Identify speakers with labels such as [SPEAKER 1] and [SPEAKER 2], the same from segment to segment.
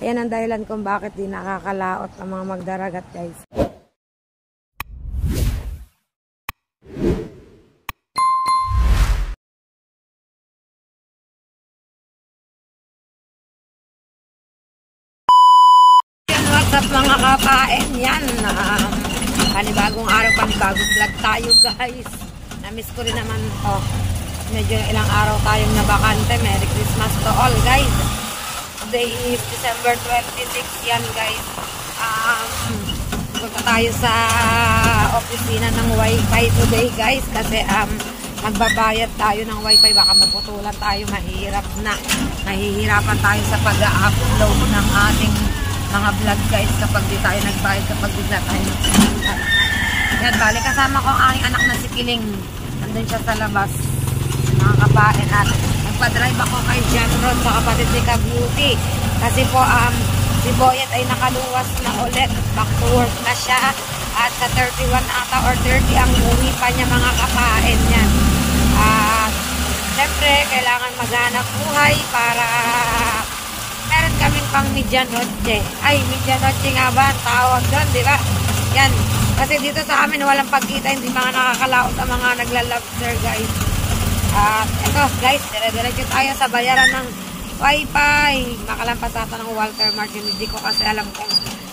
[SPEAKER 1] Ayan ang dahilan kung bakit di nakakalaot ang mga magdaragat, guys. What's up mga kapain? Yan. Panibagong araw, panibagong vlog tayo, guys. Namiss ko rin naman to. Medyo ilang araw tayong nabakante. Merry Christmas to all, guys. Today is December 26. Yan, guys. Punta tayo sa opisina ng Wi-Fi today, guys. Kasi magbabayad tayo ng Wi-Fi. Baka maputulan tayo. Mahihirapan tayo sa pag-upload ng ating mga vlog, guys, kapag di tayo nagbayad, kapag bigla tayo nagsimulan. Yan, bali, kasama ko ang aking anak na si Kiling. Nandun siya sa labas, mga kapain. At nagpa-drive ako kay John Ron sa kapatid ni Ka-Beauty. Kasi po, si Boyet ay nakaluwas na ulit. Back to work na siya. At sa 31 ata or 30 ang uwi pa niya, mga kapain yan. At syempre, kailangan maghanap buhay para meron kaming pang medianoche. Ay, medianoche nga ba ang tawag doon, di ba? Yan. Kasi dito sa amin walang pagkita, hindi mga nakakalaot ang mga nagla-lobster, guys. At ito, guys, dire-diretso tayo sa bayaran ng Wi-Fi. Makalampas ata ng Walter Martin. Hindi ko kasi alam kung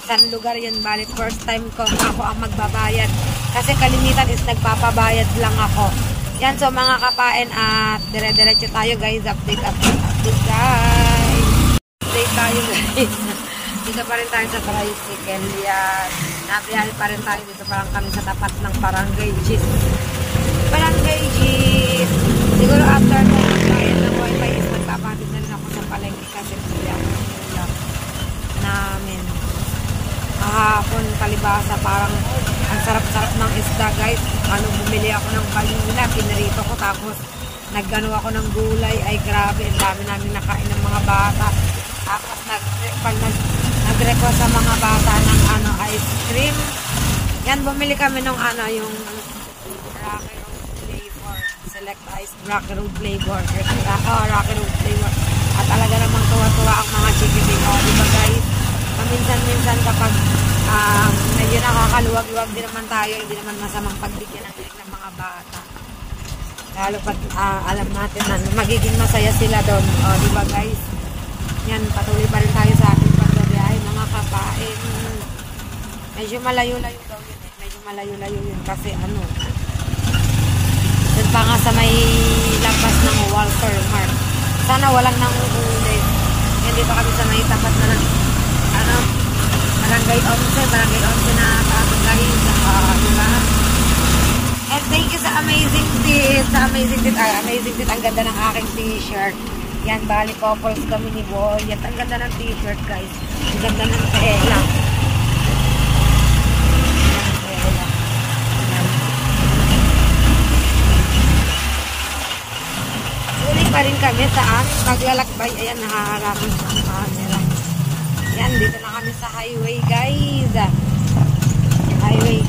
[SPEAKER 1] saan lugar yun. Bali, first time ko ako ang magbabayad. Kasi kalimitan is nagpapabayad lang ako. Yan, so mga kapain, at dire-diretso tayo, guys. Update, guys. Update tayo, guys. Dito pa rin tayo sa tricycle. Yan. Nabiyahe pa rin tayo. Dito pa lang kami sa tapat ng Barangay Gis. Barangay Gis. Siguro after na nagbayad ng Wi-Fi is magpapatid na rin ako sa palengke kasi siya namin. Kahapon palibasa, parang ang sarap-sarap ng isda, guys. Bumili ako ng balila, pinarito ko, tapos nagano ako ng gulay. Ay grabe, ang dami namin nakain ng mga bata. Tapos nag-request sa mga bata ng ice cream. Yan, bumili kami ng yung Rocky Road flavor. Select ice Rocky Road flavor. Rocky Road flavor. At talaga namang tuwa-tuwa ang mga chikiting. Diba, guys? Paminsan-minsan kapag medyo nakakaluwag-luwag din naman tayo, hindi naman masamang pagbigyan ng mga bata. Lalo pag alam natin na magiging masaya sila doon. Diba, guys? Yan, patuloy pa rin tayo sa ating pagbabiyahe, mga kapain. Medyo malayo-layo daw yun eh. Medyo malayo-layo yun kasi dun pa nga sa may labas ng Walter Mart. Sana walang nanguhuli. Yan, dito kami sa may tapat na Barangay 11 na tatagayin. Diba? And thank you sa Amazing Tit. Amazing Tit. Ang ganda ng aking t-shirt. Yan, bali couples kami ni Boy. Yan, ang ganda ng t-shirt, guys. Ang ganda ng tela. Uli pa rin kami saan paglalakbay. Ayan, nahaharapin sa camera. Yan, dito na kami sa highway, guys. Highway.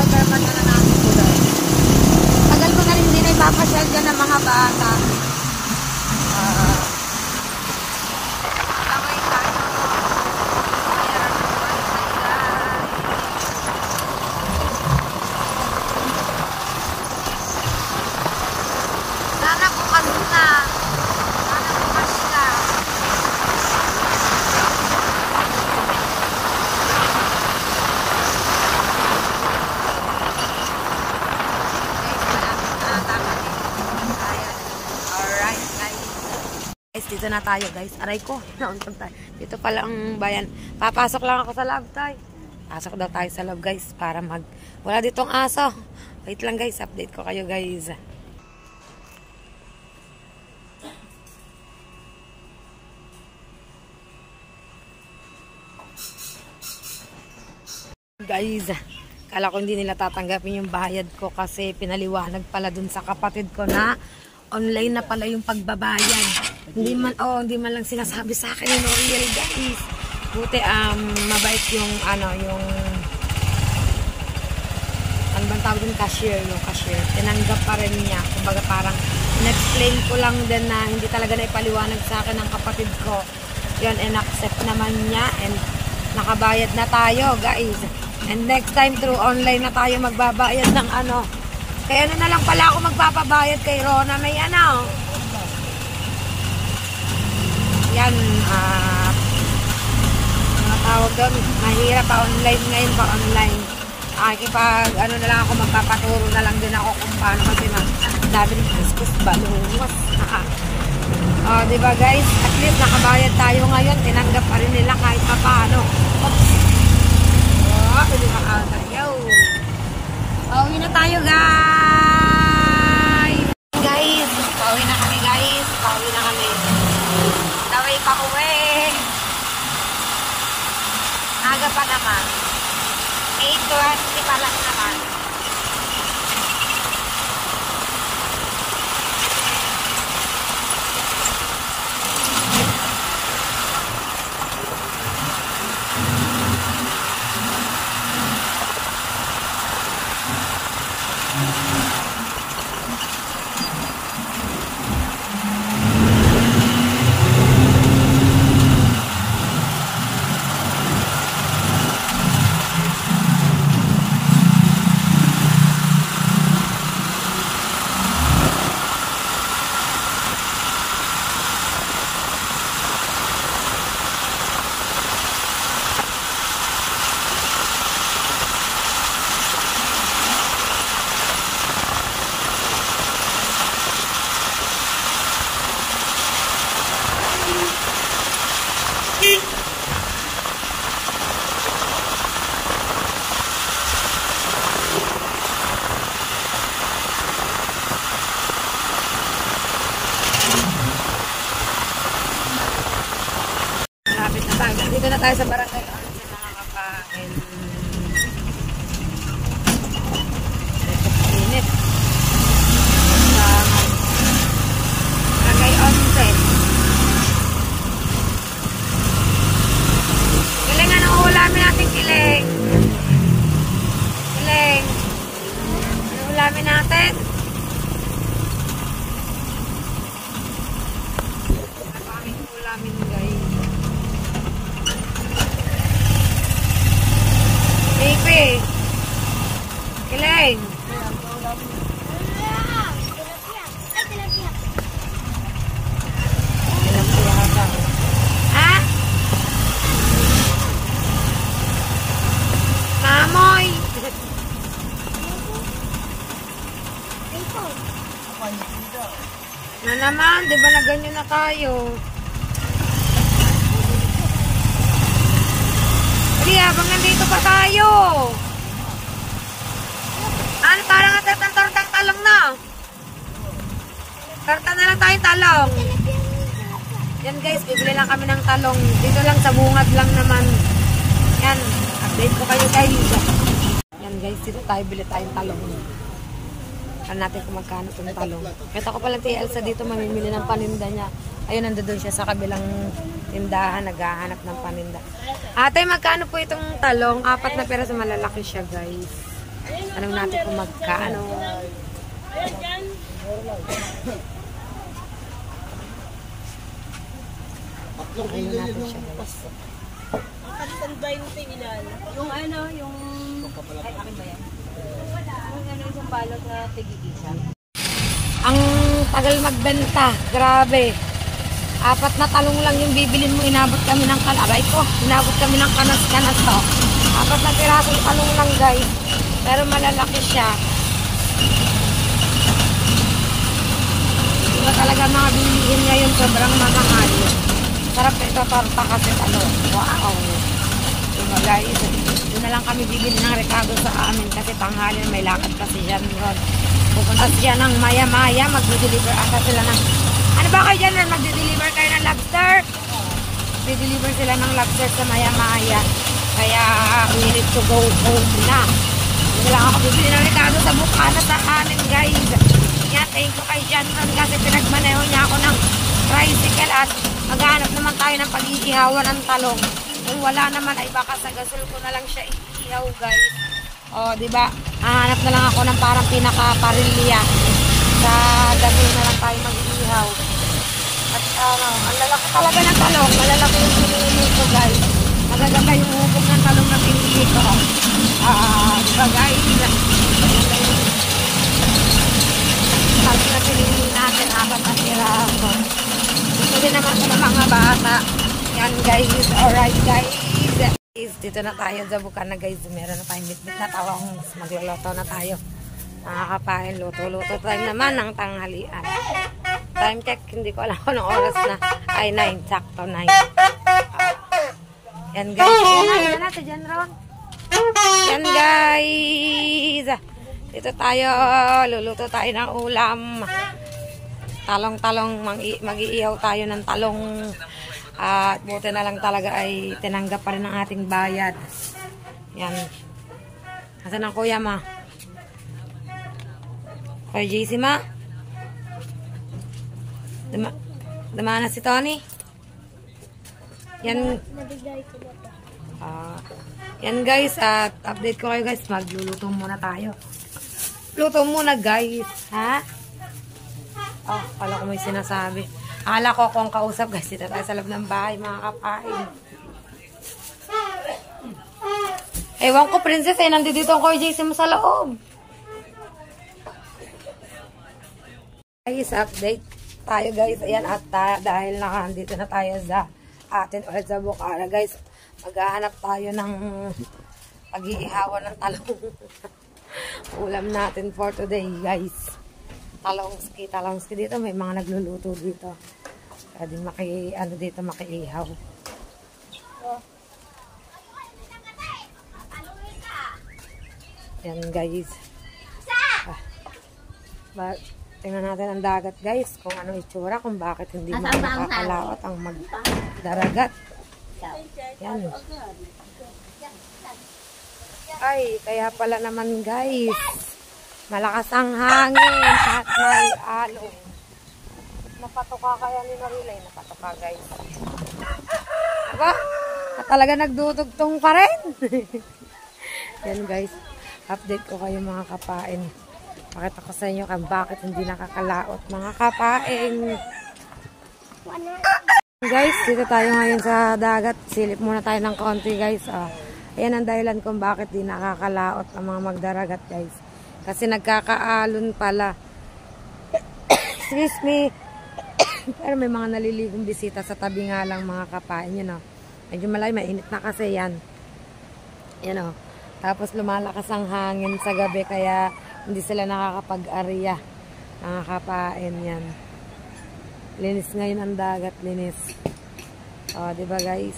[SPEAKER 1] vlogger na natin po dahil. Tagal ko na rin din ay papasyal dyan ng mga bata. Laway tayo. Mayroon ng wifi guys. Sana bukas na. Sana bukas na. Dito na tayo guys. Aray ko. Nauntog tayo. Dito pala ang bayan. Papasok lang ako sa lab tayo. Pasok daw tayo sa lab guys. Para wala ditong aso. Wait lang guys. Update ko kayo guys. Guys. Kala ko hindi nila tatanggapin yung bayad ko. Kasi pinaliwanag pala dun sa kapatid ko na online na pala yung pagbabayad. Hindi man lang sinasabi sa akin yung real guys. Buti mabait yung ano bang tawag yung cashier. Tinanggap pa rin niya. Kumbaga parang in-explain ko lang din na hindi talaga na ipaliwanag sa akin ng kapatid ko. Yun, and-accept naman niya and nakabayad na tayo guys. And next time through online na tayo magbabayad ng ano. Kaya na lang pala ako magpapabayad kay Rona. May yan, mga tawag doon, mahirap online ngayon pa online. Na lang ako, magpapaturo na lang din ako kung paano kasi dami ng kuskus balungas. Diba guys, at least nakabayad tayo ngayon, tinanggap pa rin nila kahit pa paano. Pwede makatayaw. Pauwi na tayo guys. Pauwi na kami guys. Pauwi na kami. Daway pa uwi. Aga pa naman. 8:20 pa lang naman. Dito na tayo sa barangay. Ano sa mga kapain? Init. Sa barangay 11. Kiling, anong ulamin natin, Kiling? Kiling. Anong ulamin natin? Ano aming ulamin, guys? Baby. Kiling. Ha? Mamoy. Na naman, di ba na ganyan na tayo? Habang nandito pa tayo. Ano, parang ang tortang talong na. Torta na lang tayong talong. Yan guys, bibili lang kami ng talong. Dito lang sa bungad lang naman. Yan, update ko kayo guys. Yan guys, dito tayo bili tayong talong. Ano natin kung magkano itong talong. Kita ko palang tia Elsa dito mamimili ng paninda niya. Ayun, nandoon siya sa kabilang tindahan, naghahanap ng paninda. Ate, magkano po itong talong? 4 na peraso, malalaki siya guys. Tanong natin kung magkano. Ayun natin siya guys.
[SPEAKER 2] Yung ano, yung... Ay, akin ba yan? Yung ano, yung balot na tigigisa.
[SPEAKER 1] Ang tagal magbenta. Grabe. 4 na talong lang yung bibilin mo. Inabot kami ng kalabay ko. Inabot kami ng kanas-kanas to. 4 na pirasong talong lang guys. Pero malalaki siya. Diba talaga mga bilihin ngayon sobrang mamahal. Sarap ito torta kasi talong. Wow. Diba guys. Doon na lang kami bibili ng Ricardo sa amin kasi tanghali may lakad kasi dyan. Pupunta siya ng maya-maya. Magdi-deliver ata sila ng... Ano ba kayo dyan? Magdi-deliver kayo ng lobster? Magdi-deliver sila ng lobster sa maya-maya. Kaya we need to go home na. Hindi lang ako bibili ng Ricardo sa bukana sa amin guys. Yan, thank you kay John Ron kasi pinagmaneho niya ako ng tricycle at maghanap naman tayo ng pag-iihawan ng talong. Kung wala naman ay baka sa gasol ko na lang siya iihaw guys. O, diba? Hahanap na lang ako ng parang pinaka-parilya. Sa gasol na lang tayo mag-iihaw. At ang lalaki talaga ng talong. Malalaki yung pinili ko guys. Magaganda yung hubog ng talong na pinili ko. Diba guys? Talong na pinili natin. 4 na tiraso. Gusto din naman sa mga bata. Yan guys. Alright guys. Dito na tayo sa bukana guys. Meron na tayong bitbit na tawang. Magluluto na tayo. Nakakapain. Luto-luto time naman ng tanghalian. Time check. Hindi ko alam kung anong oras na. Ay 9. Sakto 9. Yan guys. Yan na. Sa John Ron. Yan guys. Dito tayo. Luluto tayo ng ulam. Talong-talong. Mag-iihaw tayo ng talong. At buti na lang talaga ay tinanggap pa rin ang ating bayad. Yan. Nasaan ang kuya ma? Kuya JC ma? Dama na si Tony? Yan. Yan guys. At update ko kayo guys. Magluluto muna tayo. Luto muna guys. Ha? Oh, kala ko may sinasabi. Akala ko kung kausap guys, dito tayo sa loob ng bahay, mga kapain. Ewan ko, princess, eh, nandito ang Kuya JC mo sa loob. Guys, update tayo guys. Ayan, at dahil nandito na tayo sa atin ulit sa bukana guys, maghahanap tayo ng pag-iihawan ng talong. Ulam natin for today guys. Talongski dito, may mga nagluluto dito. Pwedeng dito makiihaw. Yan guys. Tingnan natin ang dagat guys, kung ano itsura, kung bakit hindi makakalaot ang magdaragat. Yan. Ay, kaya pala naman guys. Malakas ang hangin at may alon. Napatoka kaya ni Marilay. Napatoka guys. Aba, talaga nagdudugtong pa rin. Yan guys. Update ko kayo mga kapain. Pakita ko sa inyo kung bakit hindi nakakalaot mga kapain. Guys, dito tayo ngayon sa dagat. Silip muna tayo ng konti guys. Ayan ang dahilan kung bakit di nakakalaot ang mga magdaragat guys. Kasi nagkakaalon pala. Excuse me. Pero may mga naliligong bisita sa tabi nga lang mga kapain. Yun o. Medyo malay, mainit na kasi yan. Yan o. Tapos lumalakas ang hangin sa gabi kaya hindi sila nakakapag-ariya. Mga kapain yan. Linis ngayon ang dagat. Linis. O, diba guys?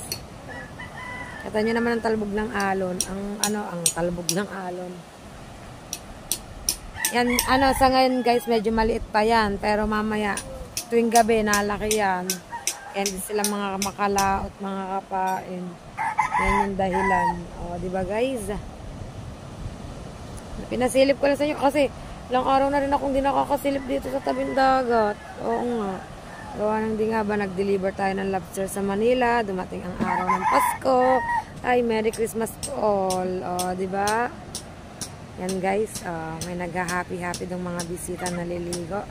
[SPEAKER 1] Kata nyo naman ang talbog ng alon. Ang talbog ng alon. Yan, sa ngayon guys, medyo maliit pa yan. Pero mamaya, tuwing gabi, nalaki yan. Kaya hindi sila mga makalaot, mga kapain. Yan yung dahilan. O, diba guys? Pinasilip ko na sa inyo kasi ilang araw na rin akong di nakakasilip dito sa tabing dagat. Oo nga. Gawa nang di nga ba, nag-deliver tayo ng lobster sa Manila. Dumating ang araw ng Pasko. Ay, Merry Christmas to all. O, diba? Yan guys, may nag-happy-happy ng mga bisita na liligo.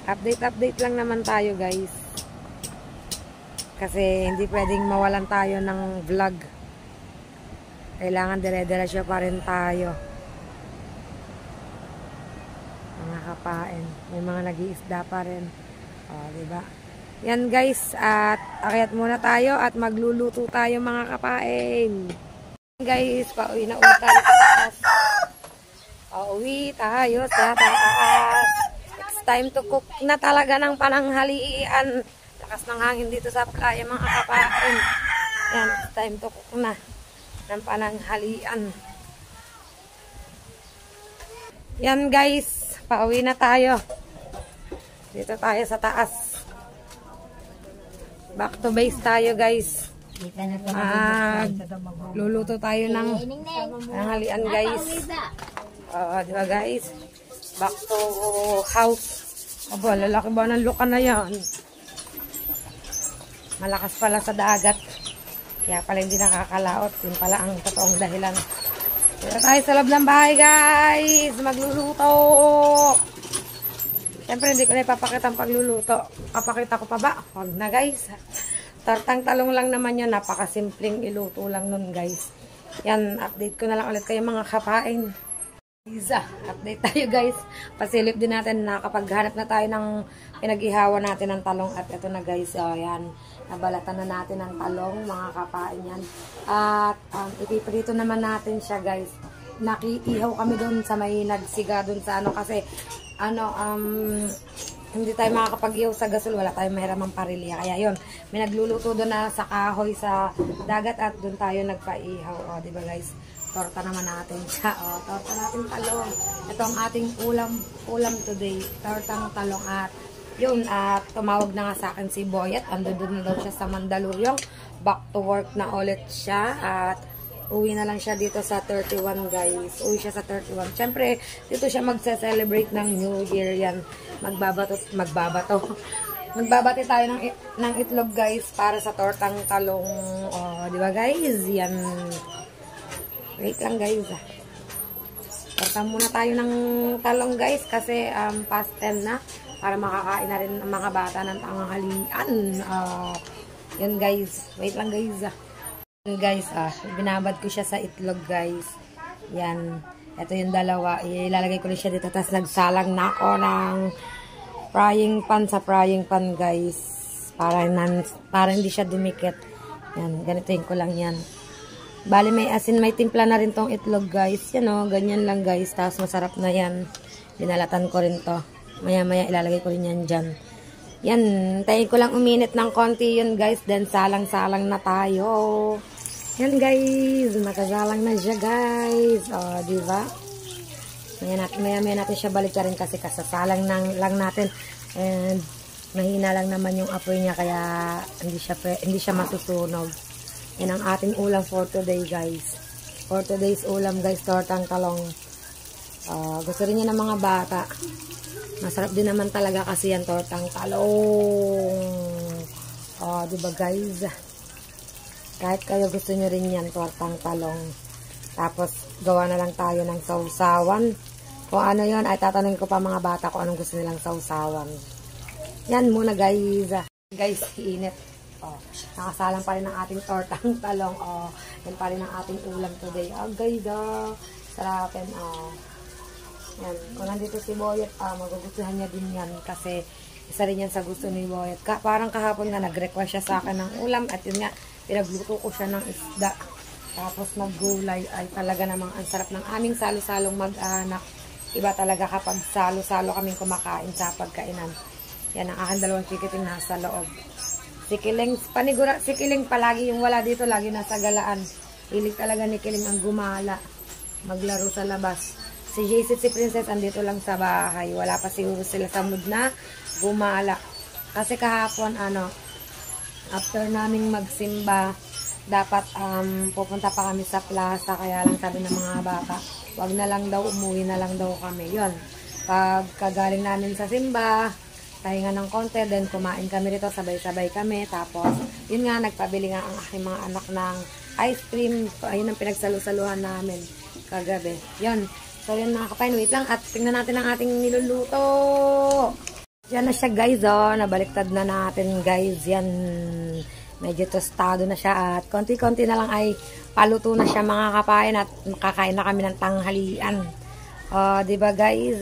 [SPEAKER 1] Update lang naman tayo guys. Kasi hindi pwedeng mawalan tayo ng vlog. Kailangan dire-diretso pa rin tayo. Mga kapain. May mga nag-iisda pa rin. Diba? Yan guys, at akyat muna tayo at magluluto tayo mga kapain. Guys, pauwi na ulit tayo sa taas. Pauwi tayo sa taas. It's time to cook na talaga ng pananghalian. Lakas ng hangin dito sa playa mga kapain. Yan, it's time to cook na ng pananghalian. Yan guys, pauwi na tayo. Dito tayo sa taas. Back to base tayo guys. Luluto tayo ng pananghalian guys. Diba guys? Back to house. Aba, lalaki ba ng luka na yan? Malakas pala sa dagat. Kaya pala hindi nakakalaot. Yun pala ang totoong dahilan. Dito tayo sa loob ng bahay guys. Magluluto. Siyempre hindi ko na ipapakita ang pagluluto. Papakita ko pa ba? Huwag na guys. Tortang talong lang naman yun. Napakasimpleng iluto lang nun guys. Yan, update ko na lang ulit kayo mga kapain. Update tayo guys. Pasilip din natin na kapag hanap na tayo ng pinag-ihawa natin ng talong. At ito na guys. Yan. Nabalatan na natin ng talong mga kapain yan. At ipiprito naman natin siya guys. Nakiihaw kami doon sa may nagsiga doon sa ano. Kasi hindi tayo makakapag-ihaw sa gasol, wala tayong mahiramang parilya. Kaya yun, may nagluluto doon na sa kahoy sa dagat at doon tayo nagpa-ihaw. Diba guys? Torta naman natin siya. Torta natin talong. Ito ang ating ulam today. Tortang talong at yun, at tumawag na nga sa akin si Boyet. Ando doon na daw siya sa Mandaluyong. Back to work na ulit siya at uwi na lang siya dito sa 31 guys. Uwi siya sa 31. Siyempre, dito siya magse-celebrate ng New Year yan. Magbabati tayo ng itlog guys para sa tortang talong. Di ba guys? Yan. Wait lang guys. Torta muna tayo ng talong guys kasi past 10 na para makakain na rin ang mga bata ng tanghalian. Yan guys. Wait lang guys. Guys, binabad ko siya sa itlog guys. Yan. Ito yung dalawa. Ilalagay ko rin siya dito. Tapos nagsalang na ako ng frying pan sa frying pan guys. Para hindi siya dumikit. Yan. Ganitoin ko lang yan. Bali may asin, may timpla na rin tong itlog guys. Yan o. Ganyan lang guys. Tapos masarap na yan. Binalatan ko rin to. Maya maya ilalagay ko rin yan dyan. Yan. Tayin ko lang uminit ng konti yun guys. Then salang-salang na tayo. Yan guys, nakasalang na siya guys. Diba? Maya natin siya balik rin kasi kasasalang lang natin. And mahina lang naman yung apoy niya kaya hindi siya masusunog. Yan ang ating ulam for today guys. For today's ulam guys, tortang talong. Gusto rin niya ng mga bata. Masarap din naman talaga kasi yan tortang talong. Diba guys? Kahit kayo gusto nyo rin yan, tortang talong. Tapos, gawa na lang tayo ng sausawan. Kung ano yon ay tatanungin ko pa mga bata kung anong gusto nilang sausawan. Yan muna guys. Guys, init. Nakasalang pa rin ang ating tortang talong. Yan pa rin ang ating ulam today. Guys, sarapin. Yan. Kung nandito si Boyet, magugustuhan niya din yan. Kasi, isa rin yan sa gusto ni Boyet. Parang kahapon nga, nag-request siya sa akin ng ulam. At yun nga, pinagluto ko siya ng isda. Tapos naggulay ay talaga namang ang sarap ng aming salo-salong mag-anak. Iba talaga kapag salo-salo kaming kumakain sa pagkainan. Yan ang aking dalawang chikiting nasa loob. Si Kiling palagi yung wala dito, lagi nasa galaan. Hilig talaga ni Kiling ang gumala. Maglaro sa labas. Si JC, si Princess, andito lang sa bahay. Wala pa siguro sila sa mood na gumala. Kasi kahapon, after naming magsimba, dapat pupunta pa kami sa plaza. Kaya lang sabi ng mga bata, wag na lang daw, umuwi na lang daw kami. Yun, pagkagaling namin sa simba, tahinga ng konti, then kumain kami rito, sabay-sabay kami. Tapos, yun nga, nagpabili nga ang aking mga anak ng ice cream. Ayun ang pinagsalusaluhan namin. kagabi. Yan. So, yan mga kapain. Wait lang. At tingnan natin ang ating niluluto. Yan na siya guys. Oh. Nabaliktad na natin guys. Yan. Medyo tostado na siya. At konti-konti na lang ay paluto na siya mga kapain. At makakain na kami ng tanghalian. Diba guys?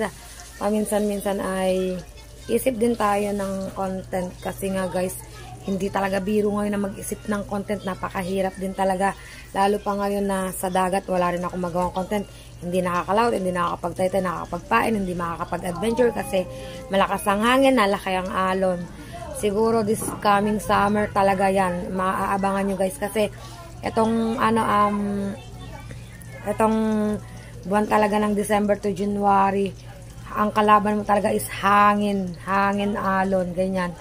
[SPEAKER 1] Paminsan-minsan ay isip din tayo ng content. Kasi nga guys, hindi talaga biro ngayon na mag-isip ng content. Napakahirap din talaga. Lalo pa ngayon na sa dagat, wala rin ako magawang content. Hindi nakakalaut, hindi nakakapagtaytay, nakakapagpain, hindi makakapag-adventure kasi malakas ang hangin, nalakay ang alon. Siguro this coming summer talaga yan. Maaabangan nyo guys kasi itong itong buwan talaga ng December to January, ang kalaban mo talaga is hangin, alon, ganyan.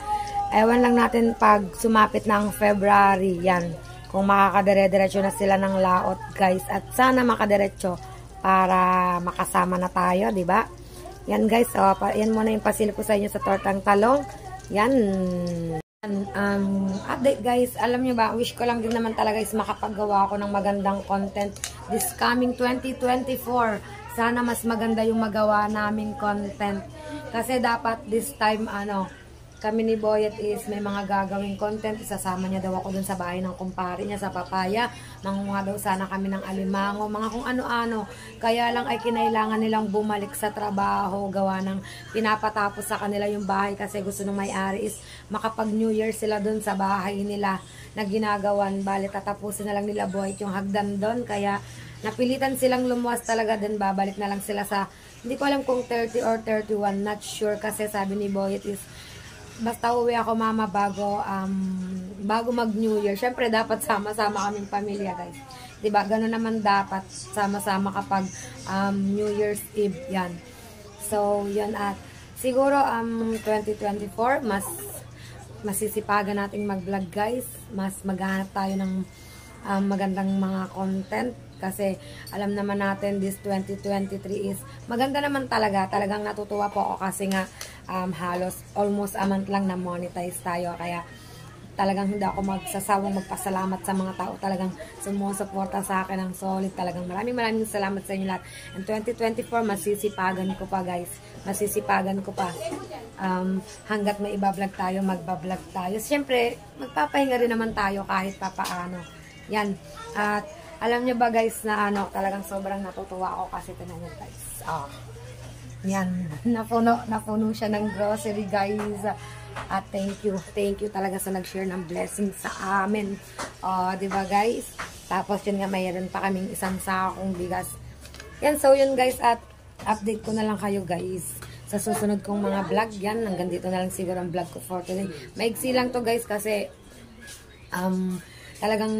[SPEAKER 1] Ewan lang natin pag sumapit ng February, yan. Kung makakadire-diretso na sila ng laot, guys. At sana makadiretso para makasama na tayo, di ba? Yan, guys. Yan muna yung pasilip ko sa inyo sa tortang talong. Yan. Update, guys. Alam nyo ba, wish ko lang din naman talaga is makapagawa ako ng magandang content this coming 2024. Sana mas maganda yung magawa naming content. Kasi dapat this time, kami ni Boyet is may mga gagawing content. Isasama niya daw ako dun sa bahay ng kumpare niya sa Papaya. Mangunga daw sana kami ng alimango. Mga kung ano-ano. Kaya lang ay kinailangan nilang bumalik sa trabaho. Gawa ng pinapatapos sa kanila yung bahay. Kasi gusto ng may-ari is makapag New Year sila dun sa bahay nila na ginagawan. Bali, tatapusin na lang nila Boyet yung hagdan dun. Kaya napilitan silang lumuwas talaga din. Babalik na lang sila sa, hindi ko alam kung 30 or 31. Not sure kasi sabi ni Boyet is basta uwi ako mama bago mag New Year. Syempre dapat sama-sama kaming pamilya guys. 'Di ba? Ganoon naman dapat sama-sama kapag New Year's Eve 'yan. So, 'yan at siguro 2024 mas masisipagan nating mag-vlog guys. Mas maghahanap tayo ng magandang mga content kasi alam naman natin this 2023 is maganda naman talaga. Talagang natutuwa po ako kasi nga halos almost a month lang na monetize tayo. Kaya talagang hindi ako magsasawang magpasalamat sa mga tao. Talagang sumusuporta sa akin ng solid. Talagang maraming salamat sa inyo lahat. And 2024 masisipagan ko pa guys. Masisipagan ko pa. Hanggat may iba-vlog tayo, magba-vlog tayo. Siyempre, magpapahinga rin naman tayo kahit papaano. Yan. At alam nyo ba guys na talagang sobrang natutuwa ako kasi tinan nyo guys. Yan. Napuno siya ng grocery guys. At thank you talaga sa nag-share ng blessing sa amin. Diba guys? Tapos yun nga mayroon pa kaming isang sakong bigas. Yan. So yun guys at update ko na lang kayo guys. Sa susunod kong mga vlog yan. Hanggang dito na lang siguro ang vlog ko for today. Maigsi lang to guys kasi talagang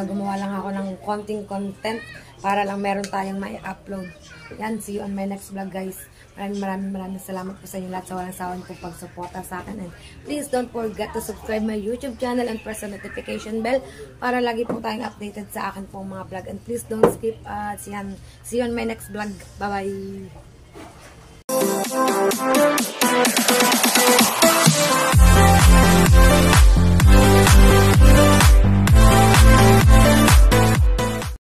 [SPEAKER 1] gumawa lang ako ng konting content para lang meron tayong mai-upload. Yan, see you on my next vlog guys. Maraming salamat po sa inyo lahat sa walang sawan po pagsuporta sa akin. And please don't forget to subscribe my YouTube channel and press the notification bell para lagi po tayong updated sa akin pong mga vlog. And please don't skip. See you on my next vlog. Bye-bye!